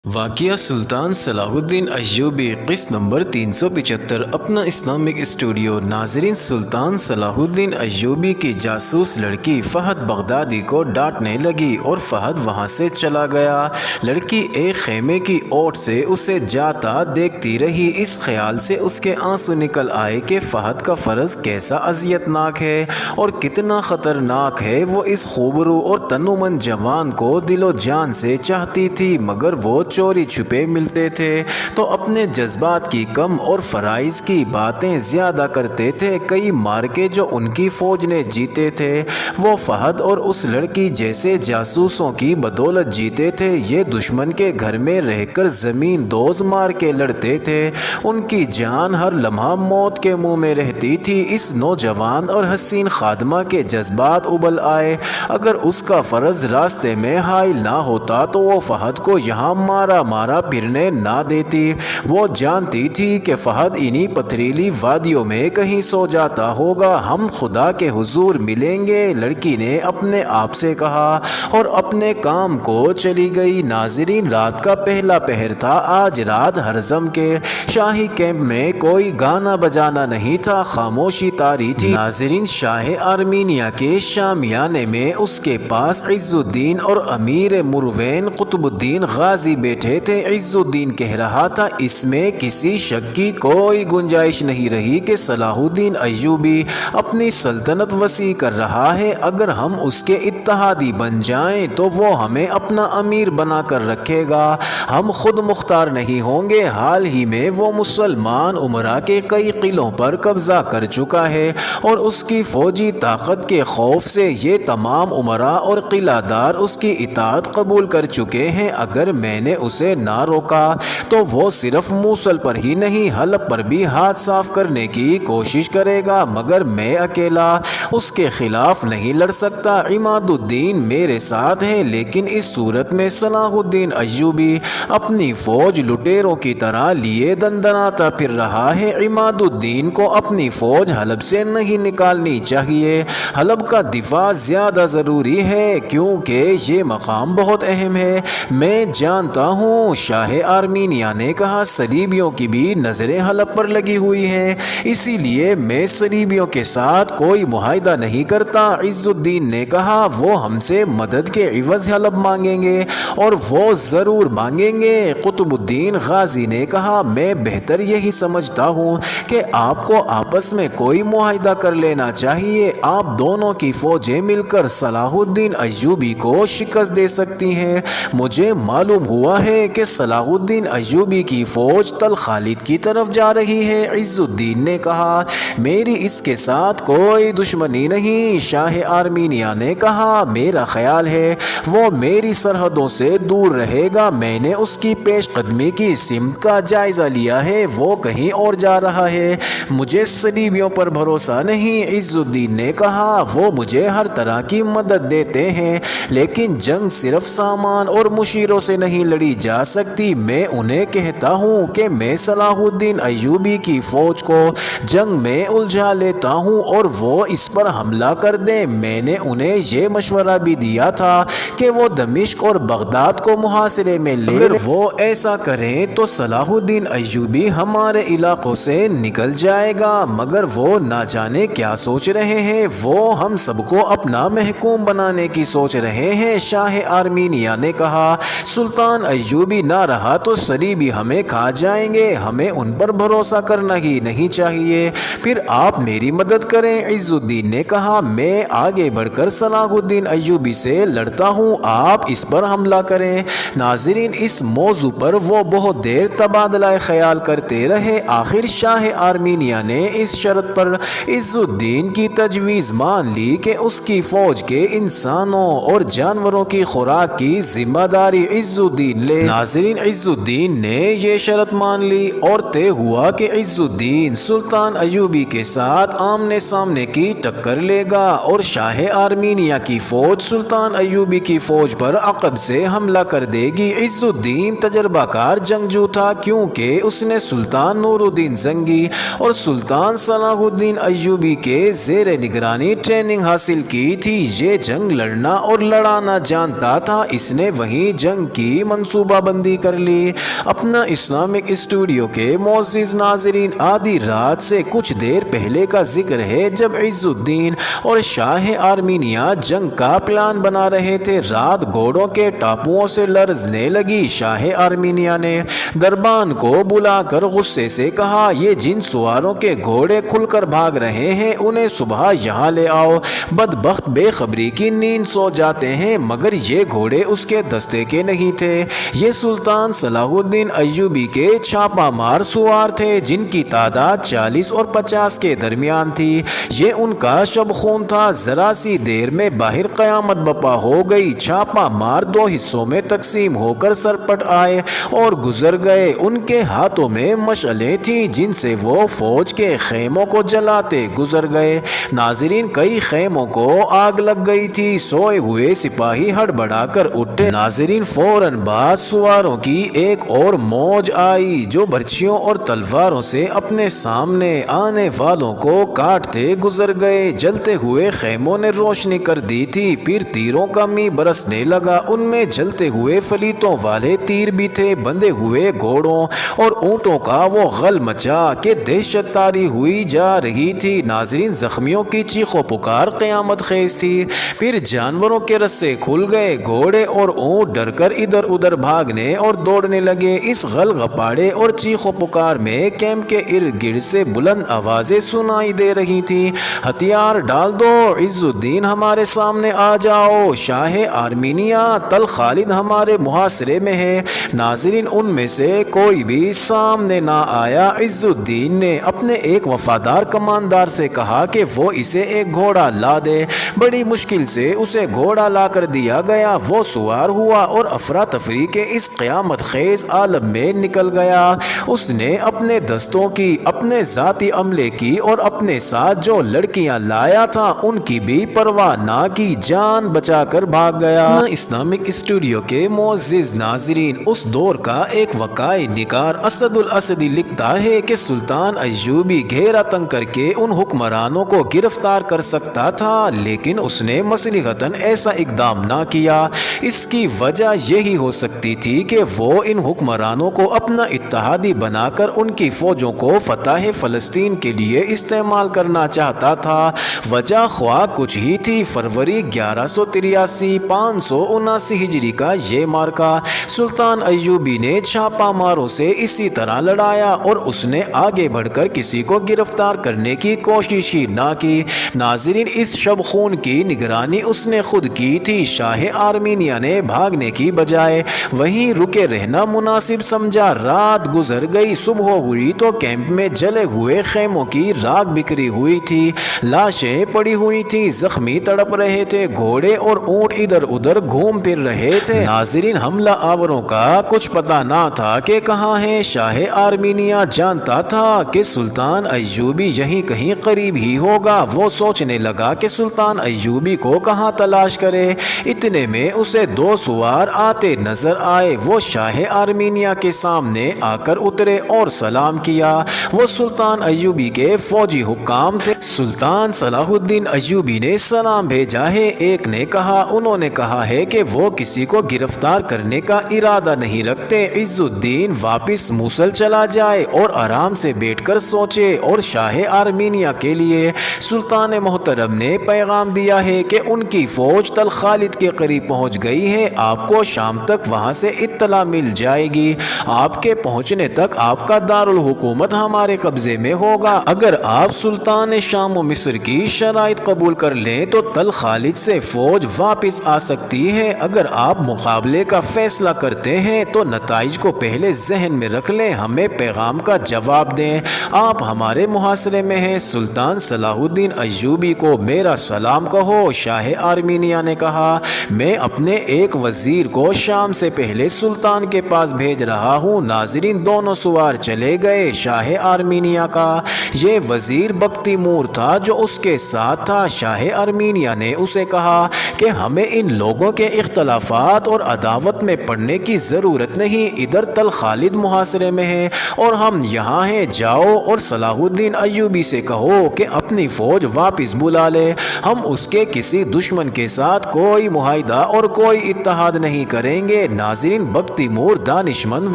واقعہ سلطان صلاح الدین ایوبی قسط نمبر 375 اپنا اسلامک اسٹوڈیو۔ ناظرین، سلطان صلاح الدین ایوبی کی جاسوس لڑکی فہد بغدادی کو ڈانٹنے لگی اور فہد وہاں سے چلا گیا۔ لڑکی ایک خیمے کی اوٹ سے اسے جاتا دیکھتی رہی۔ اس خیال سے اس کے آنسو نکل آئے کہ فہد کا فرض کیسا اذیت ناک ہے اور کتنا خطرناک ہے۔ وہ اس خوبرو اور تنومند جوان کو دل و جان سے چاہتی تھی، مگر وہ چوری چھپے ملتے تھے تو اپنے جذبات کی کم اور فرائض کی باتیں زیادہ کرتے تھے۔ کئی مارکے جو ان کی فوج نے جیتے تھے وہ فہد اور اس لڑکی جیسے جاسوسوں کی بدولت جیتے تھے۔ یہ دشمن کے گھر میں رہ کر زمین دوز مارکے لڑتے تھے۔ ان کی جان ہر لمحہ موت کے منہ میں رہتی تھی۔ اس نوجوان اور حسین خادمہ کے جذبات ابل آئے۔ اگر اس کا فرض راستے میں حائل نہ ہوتا تو وہ فہد کو یہاں مارا پھرنے نہ دیتی۔ وہ جانتی تھی کہ فہد انہی پتھریلی وادیوں میں کہیں سو جاتا ہوگا۔ ہم خدا کے حضور ملیں گے، لڑکی نے اپنے آپ سے کہا اور اپنے کام کو چلی گئی۔ ناظرین، رات کا پہلا پہر تھا۔ آج رات ہرزم کے شاہی کیمپ میں کوئی گانا بجانا نہیں تھا، خاموشی طاری تھی۔ ناظرین، شاہ آرمینیہ کے شامیانے میں اس کے پاس عز الدین اور امیر مروین قطب الدین غازی بیٹھے تھے۔ عز الدین کہہ رہا تھا، اس میں کسی شک کی کوئی گنجائش نہیں رہی کہ صلاح الدین ایوبی اپنی سلطنت وسیع کر رہا ہے۔ اگر ہم اس کے اتحادی بن جائیں تو وہ ہمیں اپنا امیر بنا کر رکھے گا، ہم خود مختار نہیں ہوں گے۔ حال ہی میں وہ مسلمان امراء کے کئی قلعوں پر قبضہ کر چکا ہے اور اس کی فوجی طاقت کے خوف سے یہ تمام امراء اور قلعہ دار اس کی اطاعت قبول کر چکے ہیں۔ اگر میں نے اسے نہ روکا تو وہ صرف موصل پر ہی نہیں حلب پر بھی ہاتھ صاف کرنے کی کوشش کرے گا، مگر میں اکیلا اس کے خلاف نہیں لڑ سکتا۔ عماد الدین میرے ساتھ ہے، لیکن اس صورت میں صلاح الدین ایوبی اپنی فوج لٹیروں کی طرح لیے دندناتا پھر رہا ہے۔ عماد الدین کو اپنی فوج حلب سے نہیں نکالنی چاہیے۔ حلب کا دفاع زیادہ ضروری ہے کیونکہ یہ مقام بہت اہم ہے۔ میں جانتا ہوں، شاہ آرمینیہ نے کہا، صلیبیوں کی بھی نظریں حلب پر لگی ہوئی ہیں، اسی لیے میں صلیبیوں کے ساتھ کوئی معاہدہ نہیں کرتا۔ عز الدین نے کہا، وہ ہم سے مدد کے عوض حلب مانگیں گے اور وہ ضرور مانگیں گے۔ قطب الدین غازی نے کہا، میں بہتر یہی سمجھتا ہوں کہ آپ کو آپس میں کوئی معاہدہ کر لینا چاہیے۔ آپ دونوں کی فوجیں مل کر صلاح الدین ایوبی کو شکست دے سکتی ہیں۔ مجھے معلوم ہوا ہے کہ صلاح الدین ایوبی کی فوج تل خالد کی طرف جا رہی ہے۔ عز الدین نے کہا، میری اس کے ساتھ کوئی دشمنی نہیں۔ شاہ آرمینیہ نے کہا، میرا خیال ہے وہ میری سرحدوں سے دور رہے گا۔ میں نے اس کی پیش قدمی کی سمت کا جائزہ لیا ہے، وہ کہیں اور جا رہا ہے۔ مجھے صلیبیوں پر بھروسہ نہیں۔ عز الدین نے کہا، وہ مجھے ہر طرح کی مدد دیتے ہیں، لیکن جنگ صرف سامان اور مشیروں سے نہیں لڑی جا سکتی۔ میں انہیں کہتا ہوں کہ میں صلاح الدین ایوبی کی فوج کو جنگ میں الجھا لیتا ہوں اور وہ اس پر حملہ کر دیں۔ میں نے انہیں یہ مشورہ بھی دیا تھا کہ وہ دمشق اور بغداد کو محاصرے میں لے لیں۔ اگر وہ ایسا کریں تو صلاح الدین ایوبی ہمارے علاقوں سے نکل جائے گا، مگر وہ نہ جانے کیا سوچ رہے ہیں۔ وہ ہم سب کو اپنا محکوم بنانے کی سوچ رہے ہیں۔ شاہ آرمینیہ نے کہا، سلطان ایوبی نہ رہا تو صلیبی ہمیں کھا جائیں گے، ہمیں ان پر بھروسہ کرنا ہی نہیں چاہیے۔ پھر آپ میری مدد کریں۔ عز الدین نے کہا، میں آگے بڑھ کر صلاح الدین ایوبی سے لڑتا ہوں، آپ اس پر حملہ کریں۔ ناظرین، اس موضوع پر وہ بہت دیر تبادلہ خیال کرتے رہے۔ آخر شاہ آرمینیہ نے اس شرط پر عز الدین کی تجویز مان لی کہ اس کی فوج کے انسانوں اور جانوروں کی خوراک کی ذمہ داری عز الدین لے۔ ناظرین، عز الدین نے یہ شرط مان لی اور طے ہوا کہ عز الدین سلطان ایوبی کے ساتھ آمنے سامنے کی ٹکر لے گا اور شاہ آرمینیہ کی فوج سلطان ایوبی کی فوج پر عقب سے حملہ کر دے گی۔ عز الدین تجربہ کار جنگجو تھا کیونکہ اس نے سلطان نور الدین زنگی اور سلطان صلاح الدین ایوبی کے زیر نگرانی ٹریننگ حاصل کی تھی۔ یہ جنگ لڑنا اور لڑانا جانتا تھا۔ اس نے وہیں جنگ کی منصوبہ بندی کر لی۔ اپنا اسلامک اسٹوڈیو کے معزز ناظرین، آدھی رات سے کچھ دیر پہلے کا ذکر ہے جب عز الدین اور شاہ آرمینیا جنگ کا پلان بنا رہے تھے۔ رات گھوڑوں کے ٹاپوؤں سے لرزنے لگی۔ شاہ آرمینیا نے دربان کو بلا کر غصے سے کہا، یہ جن سواروں کے گھوڑے کھل کر بھاگ رہے ہیں انہیں صبح یہاں لے آؤ۔ بدبخت بے خبری کی نیند سو جاتے ہیں، مگر یہ گھوڑے اس کے دستے کے نہیں تھے۔ یہ سلطان صلاح الدین ایوبی کے چھاپا مار سوار تھے جن کی تعداد 40 اور 50 کے درمیان تھی۔ یہ ان کا شب خون تھا۔ ذرا سی دیر میں باہر قیامت بپا ہو گئی۔ چھاپا مار دو حصوں میں تقسیم ہو کر سرپٹ آئے اور گزر گئے۔ ان کے ہاتھوں میں مشعلیں تھیں جن سے وہ فوج کے خیموں کو جلاتے گزر گئے۔ ناظرین، کئی خیموں کو آگ لگ گئی تھی۔ سوئے ہوئے سپاہی ہڑبڑا کر اٹھے۔ ناظرین، فوراً بعد سواروں کی ایک اور موج آئی جو برچھیوں اور تلواروں سے اپنے سامنے آنے والوں کو کاٹتے گزر گئے۔ جلتے ہوئے خیموں نے روشنی کر دی تھی، پھر تیروں کا می برسنے لگا۔ ان میں جلتے ہوئے فلیتوں والے تیر بھی تھے۔ بندھے ہوئے گھوڑوں اور اونٹوں کا وہ غل مچا کہ دہشت طاری ہوئی جا رہی تھی۔ ناظرین، زخمیوں کی چیخ و پکار قیامت خیز تھی۔ پھر جانوروں کے رسے کھل گئے۔ گھوڑے اور اونٹ ڈر کر ادھر ادھر بھاگنے اور دوڑنے لگے۔ اس غل غپاڑے اور چیخ و پکار میں کیمپ کے ارد گرد سے بلند آوازیں سنائی دے رہی تھیں، ہتھیار ڈال دو، عز الدین ہمارے سامنے آ جاؤ، شاہ آرمینیا تل خالد ہمارے محاصرے میں ہے۔ ناظرین، ان میں سے کوئی بھی سامنے نہ آیا۔ عز الدین نے اپنے ایک وفادار کماندار سے کہا کہ وہ اسے ایک گھوڑا لا دے۔ بڑی مشکل سے اسے گھوڑا لا کر دیا گیا۔ وہ سوار ہوا اور افراتفری کے اس قیامت خیز عالم میں نکل گیا۔ اس نے اپنے دستوں کی، اپنے ذاتی عملے کی اور اپنے ساتھ جو لڑکیاں لایا تھا ان کی بھی پرواہ نہ کی، جان بچا کر بھاگ گیا۔ اسلامک اسٹوڈیو کے معزز ناظرین، اس دور کا ایک وقائع نگار اسد الاسدی لکھتا ہے کہ سلطان ایوبی گھیرا تنگ کر کے ان حکمرانوں کو گرفتار کر سکتا تھا، لیکن اس نے مصلحتاً ایسا اقدام نہ کیا۔ اس کی وجہ یہی ہو سکتی تھی کہ وہ ان حکمرانوں کو اپنا اتحادی بنا کر ان کی فوجوں کو فتح فلسطین کے لیے استعمال کرنا چاہتا تھا۔ وجہ خواہ کچھ ہی تھی۔ فروری 1183 579 ہجری کا یہ مارکا سلطان ایوبی نے چھاپا ماروں سے اسی طرح لڑایا اور اس نے آگے بڑھ کر کسی کو گرفتار کرنے کی کوشش ہی نہ کی۔ ناظرین، اس شب خون کی نگرانی اس نے خود کی تھی۔ شاہ آرمینیا نے بھاگنے کی بجائے وہیں رکے رہنا مناسب سمجھا۔ رات گزر گئی، صبح ہوئی تو کیمپ میں جلے ہوئے خیموں کی راکھ بکھری ہوئی تھی، لاشیں پڑی ہوئی تھی، زخمی تڑپ رہے تھے، گھوڑے اور اونٹ ادھر ادھر گھوم پھر رہے تھے۔ ناظرین، حملہ آوروں کا کچھ پتہ نہ تھا کہ کہاں ہے۔ شاہ آرمینیا جانتا تھا کہ سلطان ایوبی یہیں کہیں قریب ہی ہوگا۔ وہ سوچنے لگا کہ سلطان ایوبی کو کہاں تلاش کرے۔ اتنے میں اسے دو سوار آتے نظر آئے۔ وہ شاہ آرمینیا کے سامنے آ کر اترے اور سلام کیا۔ وہ سلطان ایوبی کے فوجی حکام تھے۔ سلطان صلاح الدین ایوبی نے سلام بھیجا ہے۔ ایک نے کہا، انہوں نے کہا ہے کہ وہ کسی کو گرفتار کرنے کا ارادہ نہیں رکھتے۔ عز الدین واپس موصل چلا جائے اور آرام سے بیٹھ کر سوچے۔ اور شاہ آرمینیا کے لیے سلطان محترم نے پیغام دیا ہے کہ ان کی فوج تل خالد کے قریب پہنچ گئی ہے۔ آپ کو شام تک وہاں سے اطلاع مل جائے گی۔ آپ کے پہنچنے تک آپ کا دارالحکومت ہمارے قبضے میں ہوگا۔ اگر آپ سلطان شام و مصر کی شرائط قبول کر لیں تو تل خالد سے فوج واپس آ سکتی ہے۔ اگر آپ مقابلے کا فیصلہ کرتے ہیں تو نتائج کو پہلے ذہن میں رکھ لیں، ہمیں پیغام کا جواب دیں۔ آپ ہمارے محاصرے میں ہیں۔ سلطان صلاح الدین ایوبی کو میرا سلام کہو۔ شاہ آرمینیا نے کہا، میں اپنے ایک وزیر کو شام سے پہلے سلطان کے پاس بھیج رہا ہوں۔ ناظرین، دونوں سوار چلے گئے۔ شاہ آرمینیا کا یہ وزیر بختیمور تھا جو اس کے ساتھ تھا۔ شاہ آرمینیا نے اسے کہا کہ ہمیں ان لوگوں کے اختلافات اور عداوت میں پڑنے کی ضرورت نہیں، ادھر تل خالد محاصرے میں ہے اور ہم یہاں ہیں، جاؤ اور صلاح الدین ایوبی سے کہو کہ اپنی فوج واپس بلا لے، ہم اس کے کسی دشمن کے ساتھ کوئی معاہدہ اور کوئی اتحاد نہیں کریں گے۔ ناظرین، بختیمور دانشمند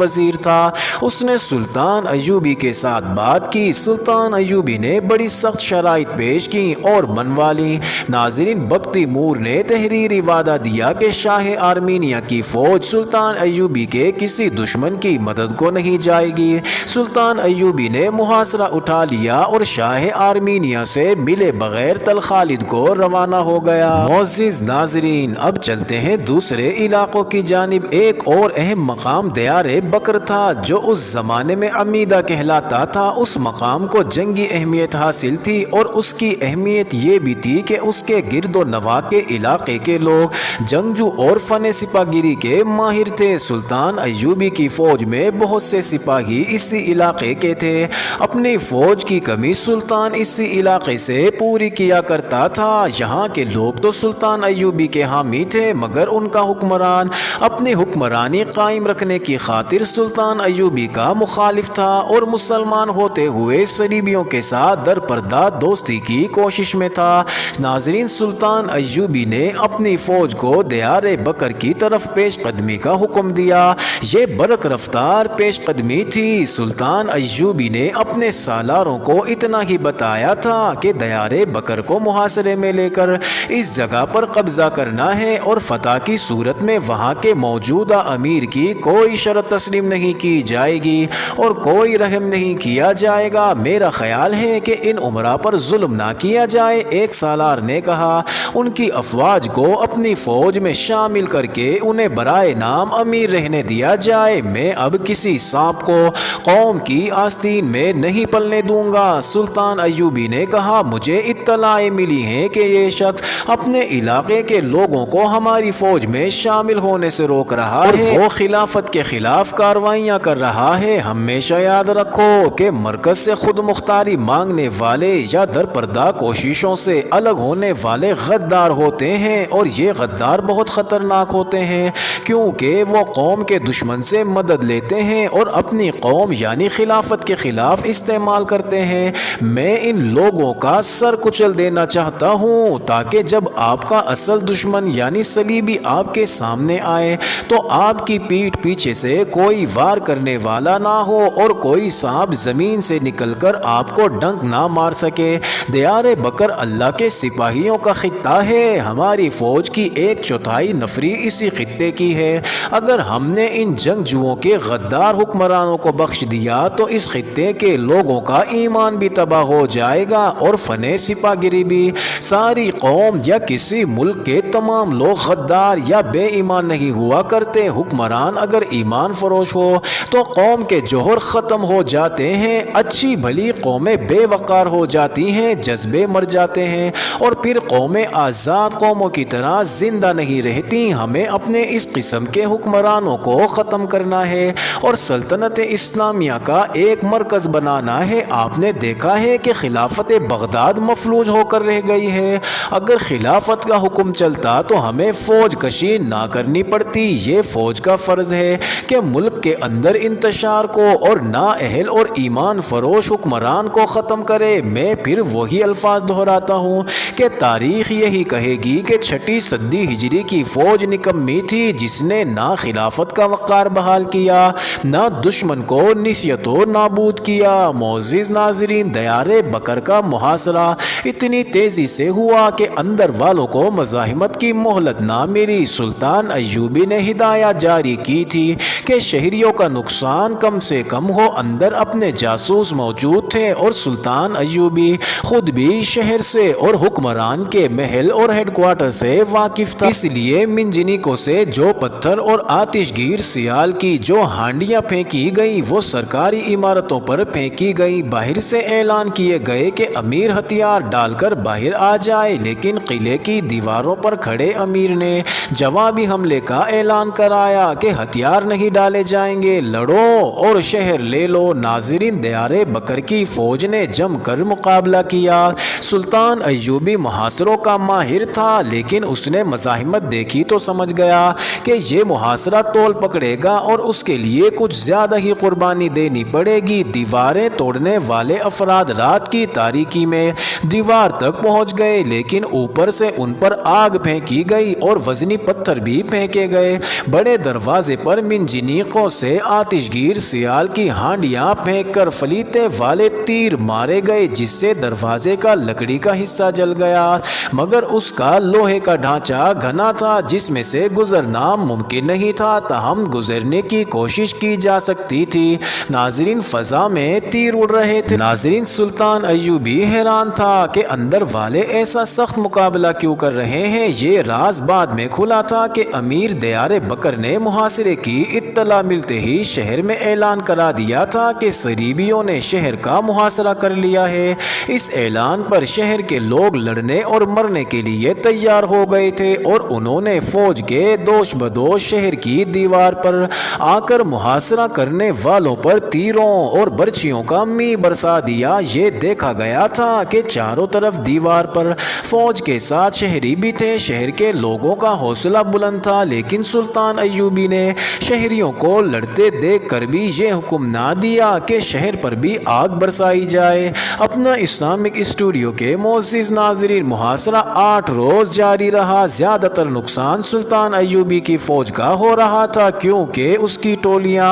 وزیر تھا، اس نے سلطان ایوبی کے ساتھ بات کی۔ سلطان ایوبی نے بڑی سخت شرائط پیش کی اور منوا لی۔ ناظرین، بختیمور نے تحریری وعدہ دیا کہ شاہ آرمینیا کی فوج سلطان ایوبی کے کسی دشمن کی مدد کو نہیں جائے گی۔ سلطان ایوبی نے محاصرہ اٹھا لیا اور شاہ آرمینیا سے ملے بغیر تل خالد کو روانہ ہو گیا۔ معزز ناظرین، اب چلتے ہیں دوسرے علاقوں کی جانب۔ ایک اور اہم مقام دیار بکر تھا جو اس زمانے میں عمیدہ کہلاتا تھا۔ اس مقام کو جنگی اہمیت حاصل تھی اور اس کی اہمیت یہ بھی تھی کہ اس کے گرد و نواح کے علاقے کے لوگ جنگجو اور فن سپاہ گیری کے ماہر تھے۔ سلطان ایوبی کی فوج میں بہت سے سپاہی اسی علاقے کے تھے۔ اپنی فوج کی کمی سلطان اسی علاقے سے پوری کیا کرتا تھا۔ یہاں کے لوگ تو سلطان ایوبی کے حامی تھے، مگر ان کا حکمران اپنی حکمرانی قائم رکھنے کی خاطر سلطان ایوبی کا مخالف تھا اور مسلمان ہوتے ہوئے صلیبیوں کے ساتھ در پردہ دوستی کی کوشش میں تھا۔ ناظرین، سلطان ایوبی نے اپنی فوج کو دیار بکر کی طرف پیش قدمی کا حکم دیا۔ یہ برق رفتار پیش قدمی تھی۔ سلطان ایوبی نے اپنے سالاروں کو اتنا ہی بتایا تھا کہ دیار بکر کو محاصرے میں لے کر اس جگہ پر قبضہ کرنا ہے اور فتح کی صورت میں وہاں کے موجودہ امیر کی کوئی شرط تسلیم نہیں کی جائے گی اور کوئی رحم نہیں کیا جائے گا۔ میرا خیال ہے کہ ان امراء پر ظلم نہ کیا جائے۔ ایک سالار نے کہا، ان کی افواج کو اپنی فوج میں شامل کر کے انہیں برائے نام امیر رہنے دیا جائے۔ میں اب کسی سانپ کو قوم کی آستین میں نہیں پلنے دوں گا۔ سلطان ایوبی نے کہا، مجھے اطلاعیں ملی ہیں کہ یہ شخص اپنے علاقے کے لوگوں کو ہماری فوج میں شامل ہونے سے روک رہا ہے اور وہ خلافت کے خلاف کارروائیاں کر رہا ہے۔ ہمیشہ یاد رکھو کہ مرکز سے خود مختاری مانگنے والے یا در پردہ کوششوں سے الگ ہونے والے غدار ہوتے ہیں اور یہ غدار بہت خطرناک ہوتے ہیں کیونکہ وہ قوم کے دشمن سے مدد لیتے ہیں اور اپنی قوم یعنی خلافت کے خلاف استعمال کرتے ہیں۔ میں ان لوگوں کا سر کچل دینا چاہتا ہوں تاکہ جب آپ کا اصل دشمن یعنی صلیبی آپ کے سامنے آئے تو آپ کی پیٹھ پیچھے سے کوئی وار کرنے والا نہ ہو اور کوئی سانپ زمین سے نکل کر آپ کو ڈنک نہ مار سکے۔ دیار بکر اللہ کے سپاہیوں کا خطہ ہے۔ ہماری فوج کی 1/4 نفری اسی خطے کی ہے۔ اگر ہم نے ان جنگجوؤں کے غدار حکمرانوں کو بخش دیا تو اس خطے کے لوگوں کا ایمان بھی تباہ ہو جائے گا اور فن سپاہ گیری بھی۔ ساری قوم یا کسی ملک کے تمام لوگ غدار یا بے ایمان نہیں ہوا کرتے۔ حکمران اگر ایمان فروش ہو تو قوم کے جوہر ختم ہو جاتے ہیں، اچھی بھلی قومیں بے وقار ہو جاتی ہیں، جذبے مر جاتے ہیں اور پھر قومیں آزاد قوموں کی طرح زندہ نہیں رہتی۔ ہمیں اپنے اس قسم کے حکمرانوں کو ختم کرنا ہے اور سلطنت اسلامیہ کا ایک مرکز بنانا ہے۔ آپ نے دیکھا ہے کہ خلافت بغداد مفلوج ہو کر رہ گئی ہے۔ اگر خلافت کا حکم چلتا تو ہمیں فوج کشی نہ کرنی پڑتی۔ یہ فوج کا فرض ہے کہ ملک کے اندر انتشار کو اور نااہل اور ایمان فروش حکمران کو ختم کرے۔ میں پھر وہی الفاظ دہراتا ہوں کہ تاریخ یہی کہے گی کہ 6 صدی ہجری کی فوج نکمی تھی جس نے نہ خلافت کا وقار بحال کیا نہ دشمن کو نسیت و نابود کیا۔ معزز ناظرین، دیار بکر کا محاصرہ اتنی تیزی سے ہوا کہ اندر والوں کو مزاحمت کی مہلت نہ ملی۔ سلطان ایوبی نے ہدایت جاری کی تھی کہ شہریوں کا نقصان کم سے کم ہو۔ اندر اپنے جاسوس موجود تھے اور سلطان ایوبی خود بھی شہر سے اور حکمران کے محل اور ہیڈ کوارٹر سے واقف تھا، اس لیے منجنیکوں سے جو پتھر اور آتش گیر سیال کی جو ہانڈیاں پھینکی گئی وہ سرکاری عمارتوں پر پھینکی گئی۔ باہر سے اعلان کیے گئے کہ امیر ہتھیار ڈال کر باہر آ جائے، لیکن قلعے کی دیواروں پر کھڑے امیر نے جوابی حملے کا اعلان کرایا کہ ہتھیار نہیں ڈالے جائیں گے، لڑو اور شہر لے لو۔ ناظرین، دیار بکر کی فوج نے جم کر مقابلہ کیا۔ سلطان ایوبی محاصروں کا ماہر تھا، لیکن اس نے مزاحمت دیکھی تو سمجھ گیا کہ یہ محاصرہ تول پکڑے گا اور اس کے لیے کچھ زیادہ ہی قربانی دینی پڑے گی۔ دیواریں توڑنے والے افراد رات کی تاریکی میں دیوار تک پہنچ گئے، لیکن اوپر سے ان پر آگ پھینکی گئی اور وزنی پتھر بھی پھینکے گئے۔ بڑے دروازے پر منجنیقوں سے آتش گیر سیال کی ہانڈیاں پھینک کر فلیتے والے تیر مارے گئے، جس سے دروازے کا لکڑی کا حصہ جل گیا، مگر اس کا لوہے کا ڈھانچہ گھنا تھا جس میں سے گزرنا ممکن نہیں تھا، تاہم گزرنے کی کوشش کی جا سکتی تھی۔ ناظرین، فضا میں تیر اڑ رہے تھے۔ ناظرین، سلطان ایوبی حیران تھا کہ اندر والے ایسا سخت مقابلہ کیوں کر رہے ہیں۔ یہ راز بعد میں کھلا تھا کہ امیر دیار بکر نے محاصرے کی اطلاع ملتے ہی شہر میں اعلان کرا دیا تھا کہ صلیبیوں نے شہر کا محاصرہ کر لیا ہے۔ اس اعلان پر شہر کے لوگ لڑنے اور مرنے کے لیے تیار ہو گئے تھے اور انہوں نے فوج کے دوش بدوش شہر کی دیوار پر آ کر محاصرہ کرنے والوں پر تیروں اور برچھیوں کا می برسا دیا۔ یہ دیکھا گیا تھا کہ چاروں طرف دیوار پر فوج کے ساتھ شہری بھی تھے۔ شہر کے لوگوں کا حوصلہ بلند تھا، لیکن سلطان ایوبی نے شہریوں کو لڑتے دیکھ کر بھی یہ حکم نہ دیا کہ شہر پر بھی آگ برسائی جائے۔ اپنا اسلامک اسٹوڈیو کے معزز ناظرین، محاصرہ 8 روز جاری رہا۔ زیادہ تر نقصان سلطان ایوبی کی فوج کا ہو رہا تھا، کیونکہ اس کی ٹولیاں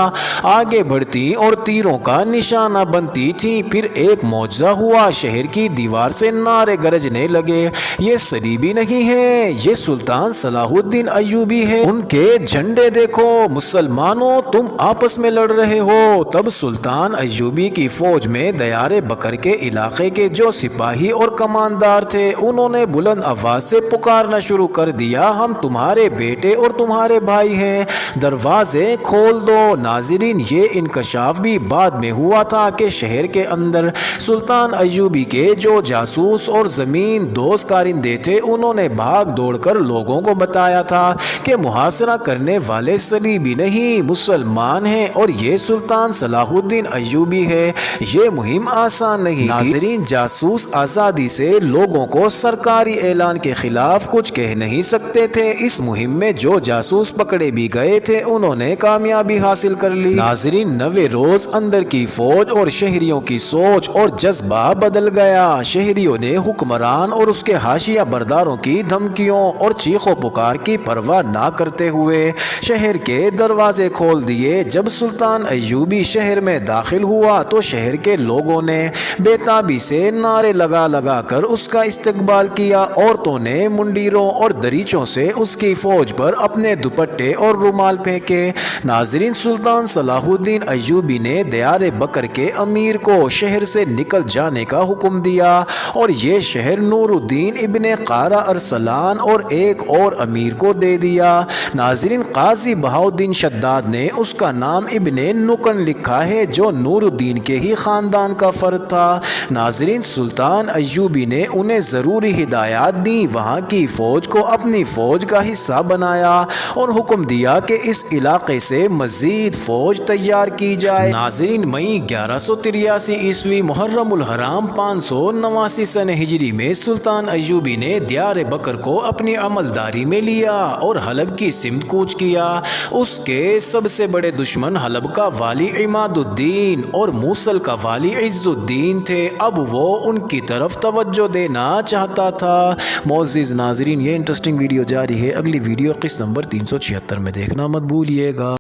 آگے بڑھتی اور تیروں کا نشانہ بنتی تھیں۔ پھر ایک معجزہ ہوا، شہر کی دیوار سے نعرے گرجنے لگے، یہ صلیبی نہیں ہے، یہ سلطان صلاح الدین ایوبی ہے، ان کے جھنڈے دیکھو، مسلمانوں تم آپس میں لڑ رہے ہو۔ تب سلطان ایوبی کی فوج میں دیار بکر کے علاقے کے جو سپاہی اور کماندار تھے، انہوں نے بلند آواز سے پکارنا شروع کر دیا، ہم تمہارے بیٹے اور تمہارے بھائی ہیں، دروازے کھول دو۔ ناظرین، یہ انکشاف بھی بعد میں ہوا تھا کہ شہر کے اندر سلطان ایوبی کے جو جاسوس اور زمین دوز کارندے تھے، انہوں نے بھاگ دوڑ کر لوگوں کو بتایا تھا کہ محاصرہ کرنے والے صلیبی نہیں، مسلمان ہیں اور یہ سلطان صلاح الدین ایوبی ہے۔ یہ مہم آسان نہیں تھی۔ ناظرین، جاسوس آزادی سے لوگوں کو سرکاری اعلان کے خلاف کچھ کہہ نہیں سکتے تھے۔ اس مہم میں جو جاسوس پکڑے بھی گئے تھے، انہوں نے کامیابی حاصل کر لی۔ ناظرین، 9 روز اندر کی فوج اور شہریوں کی سوچ اور جذبہ بدل گیا۔ شہریوں نے حکمران اور اس کے حاشیہ برداروں کی دھمکیوں اور چیخ و پکار کی پرواہ نہ کرتے ہوئے شہر کے دروازے کھول دیے۔ جب سلطان ایوبی شہر میں داخل ہوا تو شہر کے لوگوں نے بے تابی سے نعرے لگا لگا کر اس کا استقبال کیا۔ عورتوں نے منڈیروں اور دریچوں سے اس کی فوج پر اپنے دوپٹے اور رومال پھینکے۔ ناظرین، سلطان صلاح الدین ایوبی نے دیار بکر کے امیر کو شہر سے نکل جانے کا حکم دیا اور یہ شہر نور الدین ابن قارہ ارسلان اور ایک اور امیر کو دے دیا۔ ناظرین، قاضی بہاؤالدین شداد نے اس کا نام ابن نکن لکھا ہے، جو نور الدین کے ہی خاندان کا فرد تھا۔ ناظرین، سلطان ایوبی نے انہیں ضروری ہدایات دیں، وہاں کی فوج کو اپنی فوج کا حصہ بنایا اور حکم دیا کہ اس علاقے سے مزید فوج تیار کی جائے۔ ناظرین، مئی 1183 عیسوی محرم الحرام 589 سن ہجری میں سلطان ایوبی نے دیار بکر کو اپنی عملداری میں لیا اور حلب کی سمت کوچ کیا۔ اس کے سب سے بڑے دشمن حلب کا والی عماد الدین اور موصل کا والی عز الدین تھے۔ اب وہ ان کی طرف توجہ دینا چاہتا تھا۔ معزز ناظرین، یہ انٹرسٹنگ ویڈیو جاری ہے، اگلی ویڈیو قسط نمبر 376 میں دیکھنا مت بھولیے گا۔